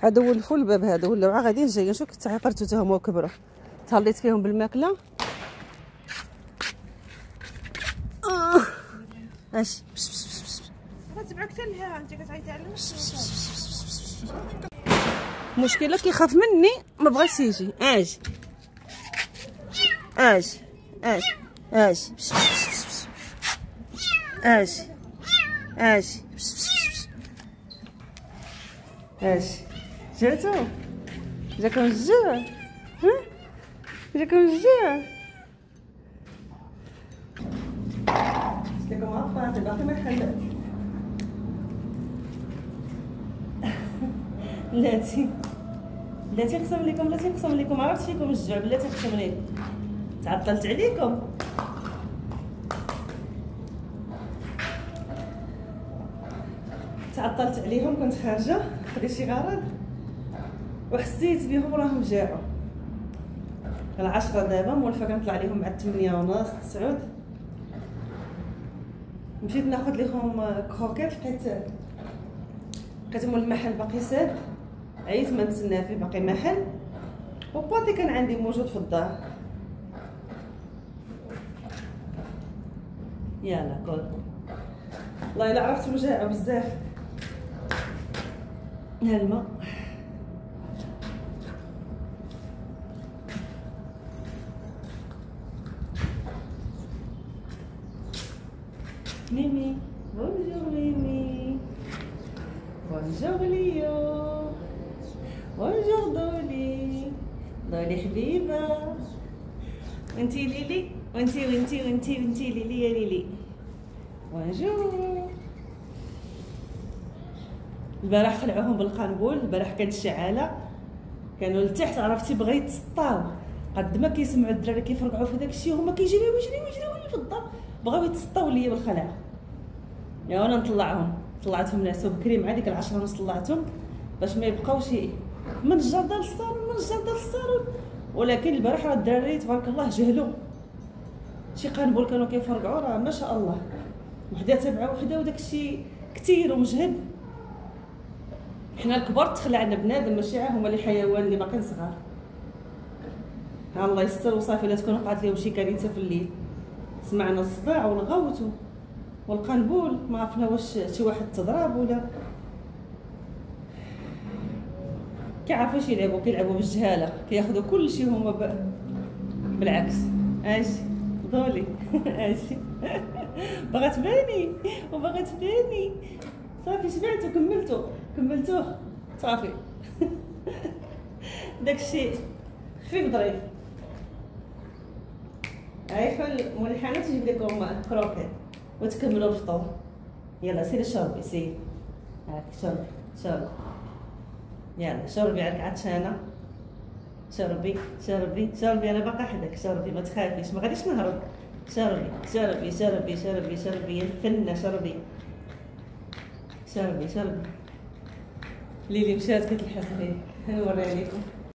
هادو ولفوا الباب، هادو ولاو عا غاديين جايين. شوف تعيقرتو حتى هما وكبروا. تهليت فيهم بالماكله. اش غتبعك حتى لها انت كتعيطي على المشكله كيخاف مني ما بغاش يجي. اش اش اش اش اش اش اش جاتو جاكم الجوع. ها جاكم الجوع. لكم عارفه باقي ما حلت. بلاتي قسم لكم عرفت فيكم الجوع. بلاتي قسم لي تعطلت عليكم. تعطلت عليهم. كنت خارجه خديت شي غرض وحسيت بهم راهم جاعوا. العشرة دابا مولفه كنطلع ليهم مع 8:30 9. مشيت ناخذ لهم كروكيت. لقيت مول المحل باقي ساد. عييت ما نتسنى فيه باقي محل. وباطي كان عندي موجود في الدار. يلا كل والله الا عرفت مجاعه بزاف. ها الماء. ميمي بونجور ميمي بونجور ليو بونجور دولي حبيبه. وانتي ليلي وانتي ليلي يا ليلي بونجور. البارح خلعوهم بالقنبول. البارح كانت الشعاله كانوا لتحت عرفتي بغا يتسطاو. قد ما كيسمعوا الدراري كيفرقعوا في داكشي هما كيجريو في الدار بغاو يتسطاو ليا بالخلع. يا وانا نطلعهم. طلعتهم نعسوا بكري مع ديك 10:30 طلعتهم باش ما يبقاوش من الجردة للصالون. ولكن البارح راه الدراري تبارك الله جهلوا. شي قنبول كانوا كيفرقعوا راه ما شاء الله. وحده تبع وحده وداكشي كثير ومجهد. حنا الكبار تخلعنا بنادم ماشي هما اللي حيوان اللي باقيين صغار. ها الله يستر وصافي. لا تكون وقعت لهم شي كارثه في الليل. سمعنا الصداع والغوت والقنبول. ما عرفنا واش شي واحد تضرب ولا كيعرفوش يلعبوا. كيلعبوا بالجهاله. كياخذوا كل شيء هما بالعكس. اجي ضولي اجي باغا تباني صافي شبعتو كملتوه صافي. داكشي خفيف ظريف. هاي حل مول الحانوت تجيب لكم كروكيت وتكملوا الفطور. يلا سيري شربي سيري. هاك شربي يلا شربي عليك عطشانه. شربي انا باقا حداك. شربي ما تخافيش ما غاديش نهرب. شربي يا الفنه. شربي ليلي مشات كتلحق ليه. نوريها لكم.